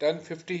1050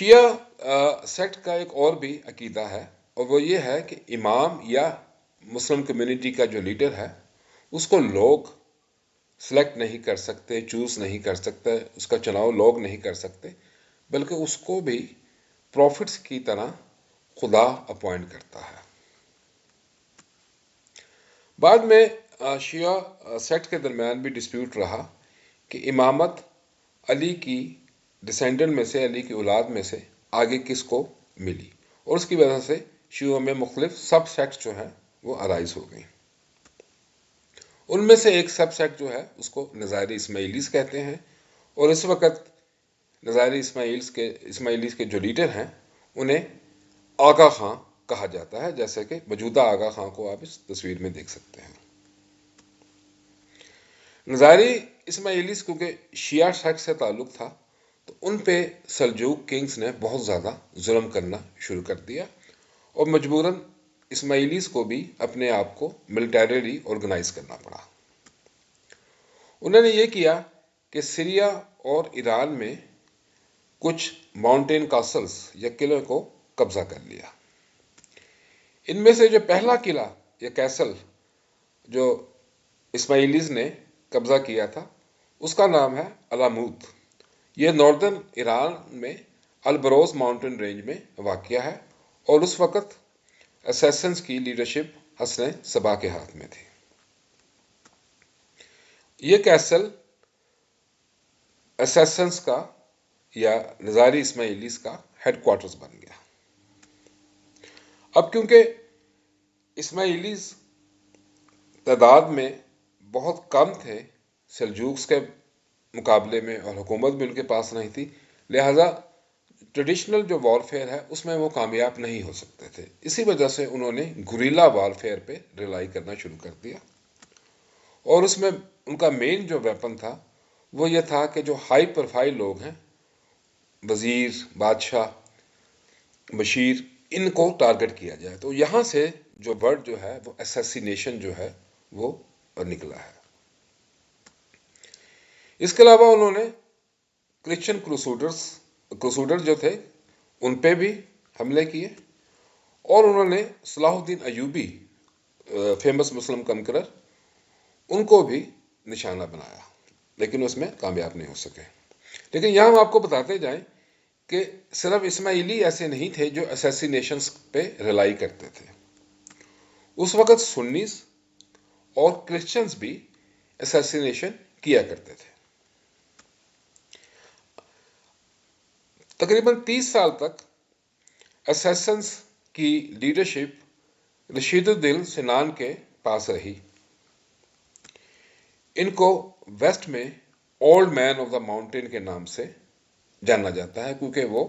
شیعہ sect کا ایک اور بھی عقیدہ ہے، اور وہ یہ ہے کہ امام یا مسلم کمیونٹی کا جو لیڈر ہے اس کو لوگ سلیکٹ نہیں کر سکتے، چوز نہیں کر سکتے، اس کا چناؤ لوگ نہیں کر سکتے، بلکہ اس کو بھی پروفٹس کی طرح خدا اپوائنٹ کرتا ہے۔ بعد میں شیعہ سیکٹ کے درمیان بھی ڈسپیوٹ رہا کہ امامت علی کی ڈسینڈنٹ میں سے، علی کی اولاد میں سے آگے کس کو ملی، اور اس کی وجہ سے شیعوں میں مختلف سب سیکٹ جو ہیں وہ ارائز ہو گئیں۔ ان میں سے ایک سب سیکٹ جو ہے اس کو نظائری اسماعیلیز کہتے ہیں، اور اس وقت نظائری اسماعیلیز کے جو لیڈر ہیں انہیں آغا خان کہا جاتا ہے، جیسے کہ موجودہ آغا خان کو آپ اس تصویر میں دیکھ سکتے ہیں۔ نظائری اسماعیلیز کیونکہ شیعہ سیکٹ سے تعلق تھا تو ان پہ سلجوق کنگز نے بہت زیادہ ظلم کرنا شروع کر دیا، اور مجبوراً اسماعیلیز کو بھی اپنے آپ کو ملٹریلی آرگنائز کرنا پڑا۔ انہوں نے یہ کیا کہ سیریا اور ایران میں کچھ ماؤنٹین کاسلز یا قلعوں کو قبضہ کر لیا۔ ان میں سے جو پہلا قلعہ یا کیسل جو اسماعیلیز نے قبضہ کیا تھا اس کا نام ہے علاموت۔ یہ ناردرن ایران میں البروز ماؤنٹین رینج میں واقع ہے، اور اس وقت اسیسنز کی لیڈرشپ حسن صبا کے ہاتھ میں تھی۔ یہ کیسل اسیسنز کا یا نظائری اسماعیلیز کا ہیڈ کوارٹرز بن گیا۔ اب کیونکہ اسماعیلیز تعداد میں بہت کم تھے سلجوقس کے مقابلے میں، اور حکومت بھی ان کے پاس نہیں تھی، لہذا ٹریڈیشنل جو وارفیئر ہے اس میں وہ کامیاب نہیں ہو سکتے تھے۔ اسی وجہ سے انہوں نے گوریلا وارفیئر پہ ریلائی کرنا شروع کر دیا، اور اس میں ان کا مین جو ویپن تھا وہ یہ تھا کہ جو ہائی پروفائل لوگ ہیں، وزیر، بادشاہ، مشیر، ان کو ٹارگٹ کیا جائے۔ تو یہاں سے جو ورڈ جو ہے وہ اسیسینیشن جو ہے وہ نکلا ہے۔ اس کے علاوہ انہوں نے کرسچن کروسیڈر جو تھے ان پہ بھی حملے کیے، اور انہوں نے صلاح الدین ایوبی فیمس مسلم کنکرر ان کو بھی نشانہ بنایا، لیکن اس میں کامیاب نہیں ہو سکے۔ لیکن یہاں ہم آپ کو بتاتے جائیں کہ صرف اسماعیلی ایسے نہیں تھے جو اسیسینیشنز پہ ریلائی کرتے تھے۔ اس وقت سنیز اور کرسچنز بھی اسیسینیشن کیا کرتے تھے۔ تقریباً 30 سال تک اسیسنز کی لیڈرشپ رشید الدین سنان کے پاس رہی۔ ان کو ویسٹ میں old man of the mountain کے نام سے جانا جاتا ہے، کیونکہ وہ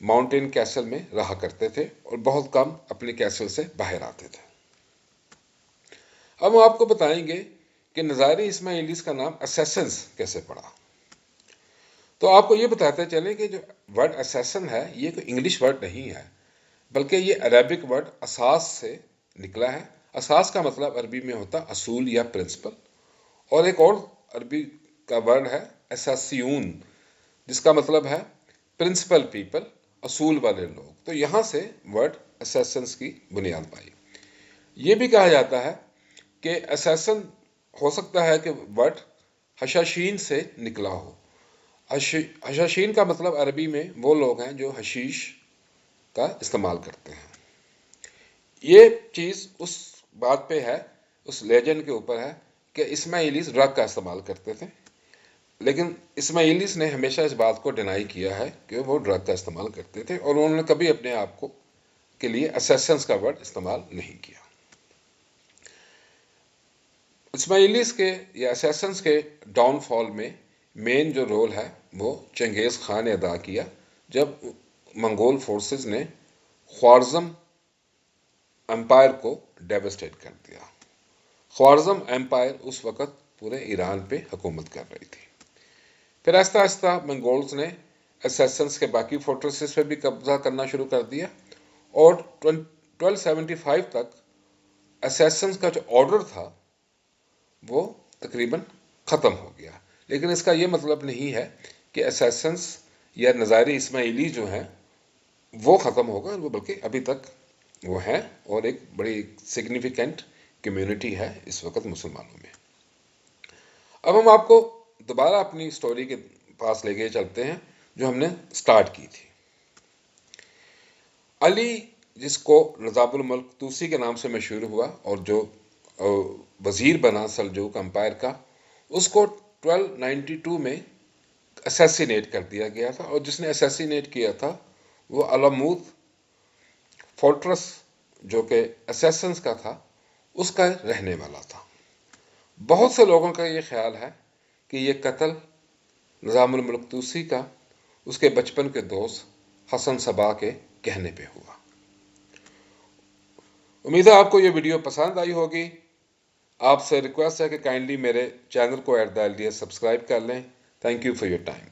ماؤنٹین کیسل میں رہا کرتے تھے اور بہت کم اپنے کیسل سے باہر آتے تھے۔ اب ہم آپ کو بتائیں گے کہ نظائری اسماعیلیز کا نام اسیسنز کیسے پڑا۔ تو آپ کو یہ بتاتے چلیں کہ جو ورڈ اسیسن ہے یہ کوئی انگلش ورڈ نہیں ہے، بلکہ یہ عربک ورڈ اساس سے نکلا ہے۔ اساس کا مطلب عربی میں ہوتا اصول یا پرنسپل، اور ایک اور عربی کا ورڈ ہے اساسیون، جس کا مطلب ہے پرنسپل پیپل، اصول والے لوگ۔ تو یہاں سے ورڈ اسیسنز کی بنیاد پائی۔ یہ بھی کہا جاتا ہے کہ اسیسن ہو سکتا ہے کہ ورڈ حشاشین سے نکلا ہو۔ حشاشین کا مطلب عربی میں وہ لوگ ہیں جو حشیش کا استعمال کرتے ہیں۔ یہ چیز اس بات پہ ہے، اس لیجنڈ کے اوپر ہے کہ اسماعیلیز ڈرگ کا استعمال کرتے تھے، لیکن اسماعیلیز نے ہمیشہ اس بات کو ڈینائی کیا ہے کہ وہ ڈرگ کا استعمال کرتے تھے، اور انہوں نے کبھی اپنے آپ کو کے لیے اسیسنز کا ورڈ استعمال نہیں کیا۔ اسماعیلیز کے یا اسیسنز کے ڈاؤن فال میں مین جو رول ہے وہ چنگیز خان نے ادا کیا، جب منگول فورسز نے خوارزم امپائر کو ڈیوسٹیٹ کر دیا۔ خوارزم امپائر اس وقت پورے ایران پہ حکومت کر رہی تھی۔ پھر آہستہ آہستہ منگولز نے اسیسنز کے باقی فورٹریسز پہ بھی قبضہ کرنا شروع کر دیا، اور 1275 تک اسیسنز کا جو آرڈر تھا وہ تقریباً ختم ہو گیا۔ لیکن اس کا یہ مطلب نہیں ہے کہ اسیسنز یا نظاری اسماعیلی جو ہیں وہ ختم ہوگا، وہ بلکہ ابھی تک وہ ہیں، اور ایک بڑی سگنیفیکنٹ کمیونٹی ہے اس وقت مسلمانوں میں۔ اب ہم آپ کو دوبارہ اپنی سٹوری کے پاس لے کے چلتے ہیں جو ہم نے سٹارٹ کی تھی۔ علی، جس کو نظام الملک طوسی کے نام سے مشہور ہوا اور جو وزیر بنا سلجوق امپائر کا، اس کو 1292 میں اسیسینیٹ کر دیا گیا تھا، اور جس نے اسیسینیٹ کیا تھا وہ علمود فورٹرس جو کہ اسیسنز کا تھا اس کا رہنے والا تھا۔ بہت سے لوگوں کا یہ خیال ہے کہ یہ قتل نظام الملک طوسی کا اس کے بچپن کے دوست حسن صبا کے کہنے پہ ہوا۔ امید ہے آپ کو یہ ویڈیو پسند آئی ہوگی۔ آپ سے ریکویسٹ ہے کہ کائنڈلی میرے چینل کو @ سبسکرائب کر لیں۔ Thank you for your time.